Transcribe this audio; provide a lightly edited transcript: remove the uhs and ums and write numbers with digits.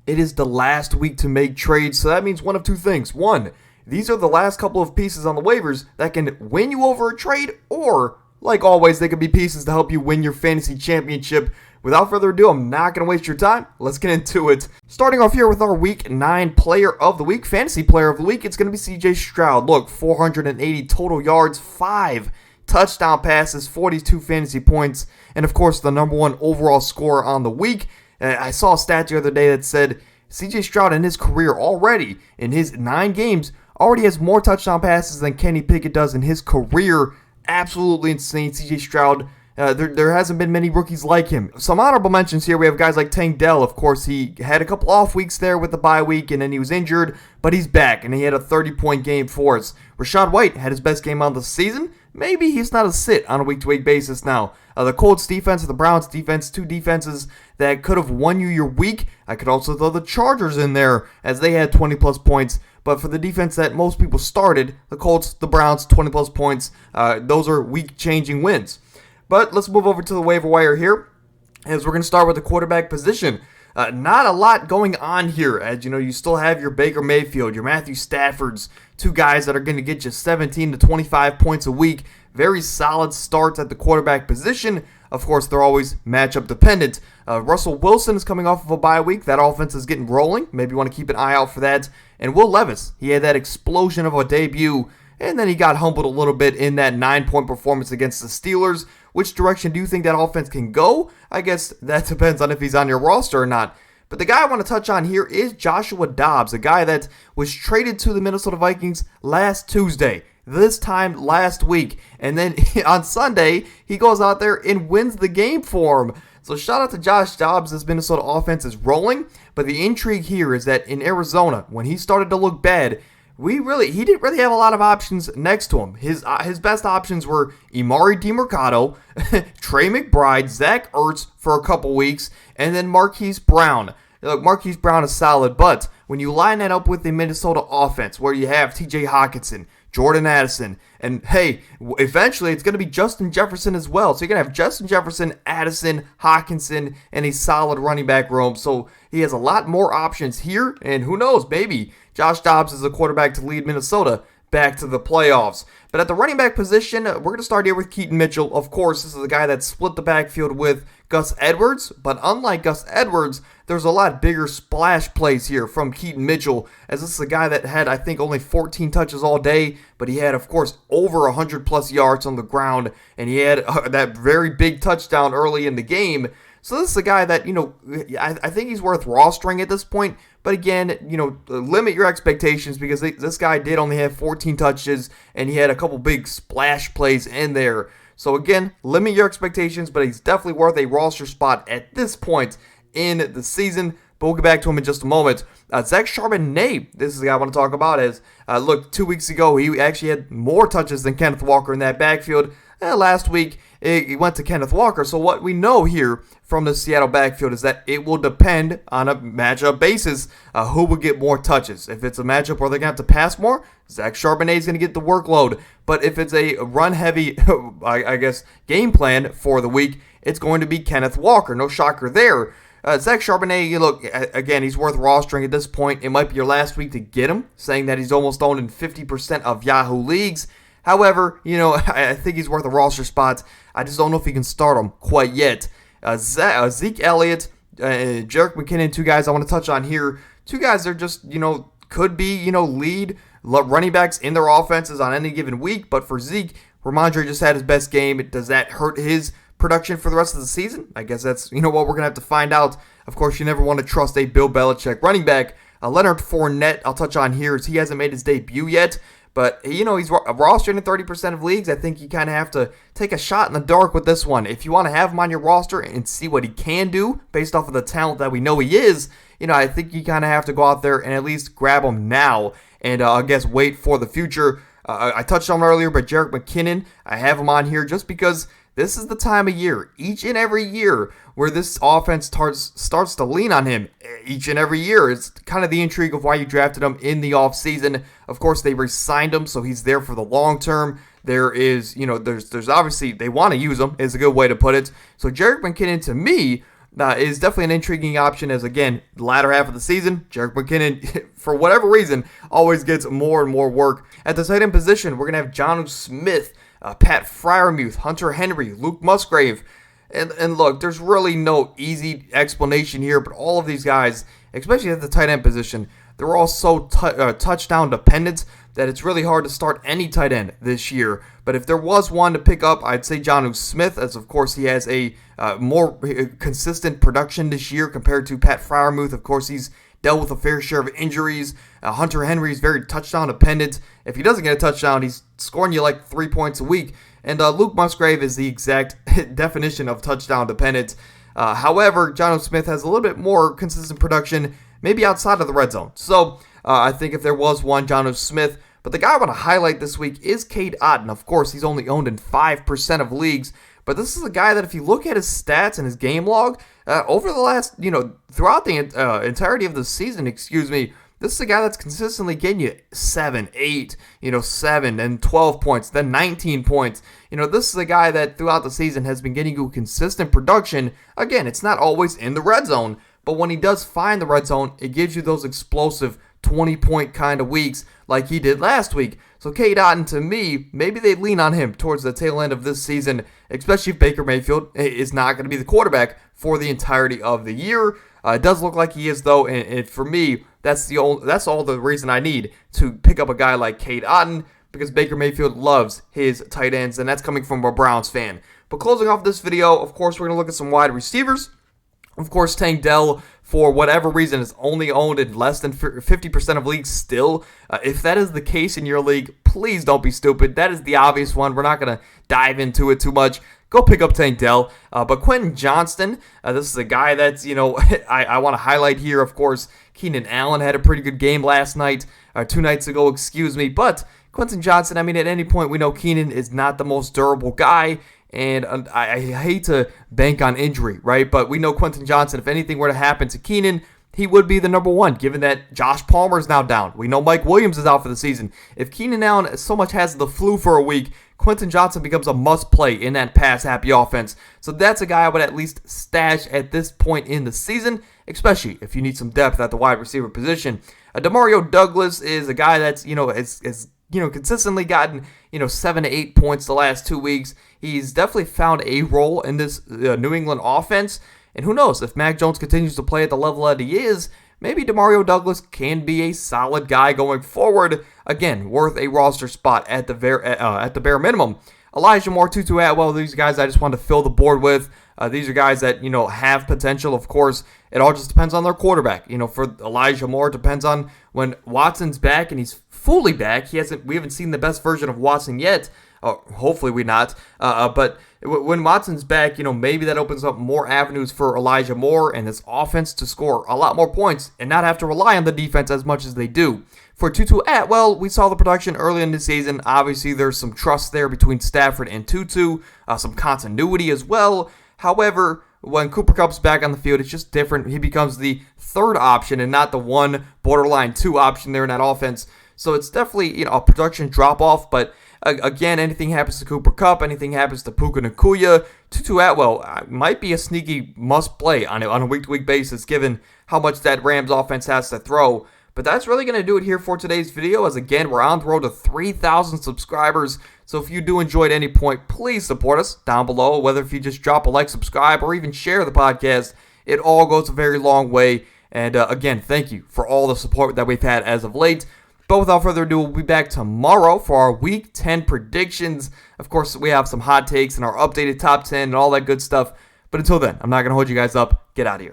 it is the last week to make trades, so that means one of two things. One, these are the last couple of pieces on the waivers that can win you over a trade, or, like always, they could be pieces to help you win your fantasy championship. Without further ado, I'm not going to waste your time. Let's get into it. Starting off here with our Week 9 Player of the Week, Fantasy Player of the Week, it's going to be CJ Stroud. Look, 480 total yards, 5 touchdown passes, 42 fantasy points, and of course the number one overall scorer on the week. I saw a stat the other day that said CJ Stroud in his career already, in his 9 games, already has more touchdown passes than Kenny Pickett does in his career. Absolutely insane. CJ Stroud, there hasn't been many rookies like him. Some honorable mentions here. We have guys like Tank Dell. Of course, he had a couple off weeks there with the bye week, and then he was injured, but he's back, and he had a 30-point game for us. Rashad White had his best game on the season. Maybe he's not a sit on a week-to-week basis now. The Colts defense, the Browns defense, 2 defenses that could have won you your week. I could also throw the Chargers in there as they had 20-plus points. But for the defense that most people started, the Colts, the Browns, 20-plus points, those are week-changing wins. But let's move over to the waiver wire here, as we're going to start with the quarterback position. Not a lot going on here, as you know, you still have your Baker Mayfield, your Matthew Staffords, 2 guys that are going to get you 17 to 25 points a week. Very solid starts at the quarterback position. Of course, they're always matchup dependent. Russell Wilson is coming off of a bye week. That offense is getting rolling. Maybe you want to keep an eye out for that. And Will Levis, he had that explosion of a debut, and then he got humbled a little bit in that 9-point performance against the Steelers. Which direction do you think that offense can go? I guess that depends on if he's on your roster or not. But the guy I want to touch on here is Joshua Dobbs, a guy that was traded to the Minnesota Vikings last Tuesday, this time last week. And then on Sunday, he goes out there and wins the game for him. So shout out to Josh Dobbs. This Minnesota offense is rolling. But the intrigue here is that in Arizona, when he started to look bad, he didn't really have a lot of options next to him. His best options were Emari Demercado, Trey McBride, Zach Ertz for a couple weeks, and then Marquise Brown. Look, Marquise Brown is solid, but when you line that up with the Minnesota offense, where you have T.J. Hockenson, Jordan Addison, and hey, eventually it's going to be Justin Jefferson as well. So you're going to have Justin Jefferson, Addison, Hockenson, and a solid running back room. So he has a lot more options here, and who knows, maybe Josh Dobbs is a quarterback to lead Minnesota back to the playoffs. But at the running back position, we're going to start here with Keaton Mitchell. Of course, this is the guy that split the backfield with Gus Edwards, but unlike Gus Edwards, there's a lot bigger splash plays here from Keaton Mitchell, as this is a guy that had, I think, only 14 touches all day, but he had, of course, over 100-plus yards on the ground, and he had that very big touchdown early in the game. So this is a guy that, I think he's worth rostering at this point. But again, limit your expectations because this guy did only have 14 touches and he had a couple big splash plays in there. So again, limit your expectations, but he's definitely worth a roster spot at this point in the season. But we'll get back to him in just a moment. Zach Charbonnet, this is the guy I want to talk about. Look, 2 weeks ago, he actually had more touches than Kenneth Walker in that backfield. Last week, he went to Kenneth Walker. So what we know here from the Seattle backfield is that it will depend on a matchup basis who will get more touches. If it's a matchup where they're going to have to pass more, Zach Charbonnet is going to get the workload. But if it's a run-heavy, I guess, game plan for the week, it's going to be Kenneth Walker. No shocker there. Zach Charbonnet, look, again, he's worth rostering at this point. It might be your last week to get him, saying that he's almost owned in 50% of Yahoo leagues. However, I think he's worth a roster spot. I just don't know if he can start him quite yet. Zeke Elliott, Jerick McKinnon, 2 guys I want to touch on here. 2 guys that are just, could be, lead running backs in their offenses on any given week. But for Zeke, Ramondre just had his best game. Does that hurt his production for the rest of the season? I guess that's, what we're going to have to find out. Of course, you never want to trust a Bill Belichick running back. Leonard Fournette, I'll touch on here, as he hasn't made his debut yet. But, he's rostered in 30% of leagues. I think you kind of have to take a shot in the dark with this one. If you want to have him on your roster and see what he can do based off of the talent that we know he is, I think you kind of have to go out there and at least grab him now and, I guess, wait for the future. I touched on him earlier, but Jerick McKinnon, I have him on here just because this is the time of year, each and every year, where this offense starts to lean on him each and every year. It's kind of the intrigue of why you drafted him in the offseason. Of course, they re-signed him, so he's there for the long term. There is, there's obviously, they want to use him, is a good way to put it. So Jerick McKinnon, to me, is definitely an intriguing option as, again, the latter half of the season, Jerick McKinnon, for whatever reason, always gets more and more work. At the tight end position, we're going to have Jonnu Smith, Pat Freiermuth, Hunter Henry, Luke Musgrave. And look, there's really no easy explanation here, but all of these guys, especially at the tight end position, they're all so touchdown dependent that it's really hard to start any tight end this year. But if there was one to pick up, I'd say Jonnu Smith, as of course he has a more consistent production this year compared to Pat Freiermuth. Of course, he's dealt with a fair share of injuries. Hunter Henry is very touchdown dependent. If he doesn't get a touchdown, he's scoring you like 3 points a week. And Luke Musgrave is the exact definition of touchdown dependent. However, Jonnu Smith has a little bit more consistent production, maybe outside of the red zone. So I think if there was one, Jonnu Smith. But the guy I want to highlight this week is Keke Coutee. Of course, he's only owned in 5% of leagues. But this is a guy that if you look at his stats and his game log, over the last, throughout the entirety of the season, this is a guy that's consistently getting you 7, 8, 7, and 12 points, then 19 points. This is a guy that throughout the season has been getting you consistent production. Again, it's not always in the red zone, but when he does find the red zone, it gives you those explosive 20-point kind of weeks like he did last week. So Keke Coutee, to me, maybe they lean on him towards the tail end of this season, especially if Baker Mayfield is not going to be the quarterback for the entirety of the year. It does look like he is, though, and for me, that's all the reason I need to pick up a guy like Keke Coutee, because Baker Mayfield loves his tight ends, and that's coming from a Browns fan. But closing off this video, of course, we're going to look at some wide receivers. Of course, Tank Dell, for whatever reason, is only owned in less than 50% of leagues still. If that is the case in your league, please don't be stupid. That is the obvious one. We're not going to dive into it too much. Go pick up Tank Dell. But Quentin Johnston, this is a guy that's, I want to highlight here. Of course, Keenan Allen had a pretty good game last night, 2 nights ago, But Quentin Johnston, at any point, we know Keenan is not the most durable guy. And I hate to bank on injury, right? But we know Quentin Johnston, if anything were to happen to Keenan, he would be the number one, given that Josh Palmer is now down. We know Mike Williams is out for the season. If Keenan Allen so much has the flu for a week, Quentin Johnston becomes a must-play in that pass-happy offense. So that's a guy I would at least stash at this point in the season, especially if you need some depth at the wide receiver position. Demario Douglas is a guy that's, consistently gotten, 7 to 8 points the last 2 weeks. He's definitely found a role in this New England offense. And who knows, if Mac Jones continues to play at the level that he is, maybe Demario Douglas can be a solid guy going forward. Again, worth a roster spot at the bare minimum. Elijah Moore, Tutu Atwell, these guys I just wanted to fill the board with. These are guys that, have potential. Of course, it all just depends on their quarterback. For Elijah Moore, it depends on when Watson's back and he's fully back. We haven't seen the best version of Watson yet. Hopefully we not. But when Watson's back, maybe that opens up more avenues for Elijah Moore and this offense to score a lot more points and not have to rely on the defense as much as they do. For Tutu Atwell, we saw the production early in the season. Obviously, there's some trust there between Stafford and Tutu, some continuity as well. However, when Cooper Kupp's back on the field, it's just different. He becomes the third option and not the one borderline 2 option there in that offense. So it's definitely a production drop-off, but again, anything happens to Cooper Kupp, anything happens to Puka Nacua, Tutu Atwell might be a sneaky must-play on a week-to-week basis, given how much that Rams offense has to throw. But that's really going to do it here for today's video, as again, we're on the road to 3,000 subscribers. So if you do enjoy at any point, please support us down below, whether if you just drop a like, subscribe, or even share the podcast. It all goes a very long way. And again, thank you for all the support that we've had as of late. But without further ado, we'll be back tomorrow for our Week 10 predictions. Of course, we have some hot takes and our updated top 10 and all that good stuff. But until then, I'm not going to hold you guys up. Get out of here.